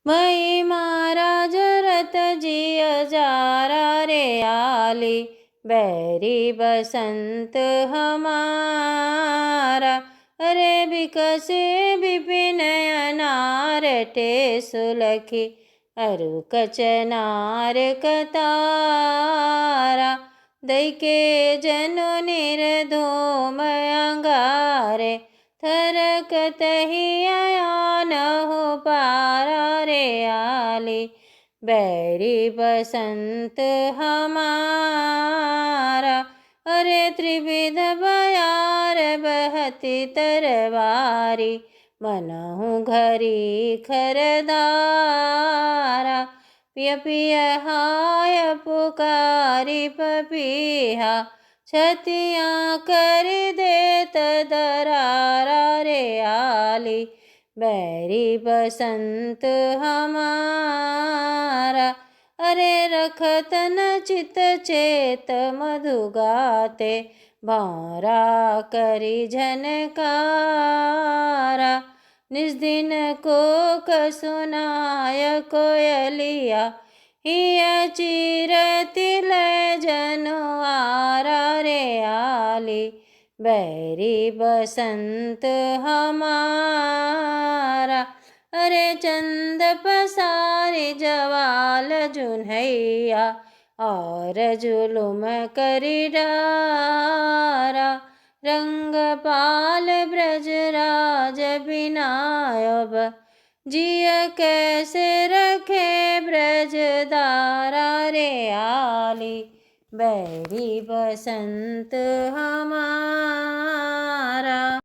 मई महाराज रथ जिय जारा रे आली, बैरी बसंत हमारा। अरे बिकसे विपिन अनार सुलखी, अरु कचनार कतारा। दैके जनु निर्धूम अंगारे, थरकत ही अयान हो पारा रे आली, बैरी बसंत हमारा। अरे त्रिविध बयार बहती तरवारी, मनहु घरी खरदारा। पिय पिय हाय पुकारी पपीहा, छतियाँ कर देत दरारा रे आली, बैरी बसंत हमारा। अरे रखत न चित चेत मधु गाते, भारा करी झनकारा। निज दिन को कसुनाय कोयलिया, हिय चिरति लय जनुआरा रे आली, बैरी बसंत हमारा। अरे चंद पसारी जवाल जुन्हैया, और जुलुम करी डारा। रंग पाल ब्रजराज बिनायब, जिय कैसे रखे ब्रजदारा रे आली, बैरी बसंत हमारा।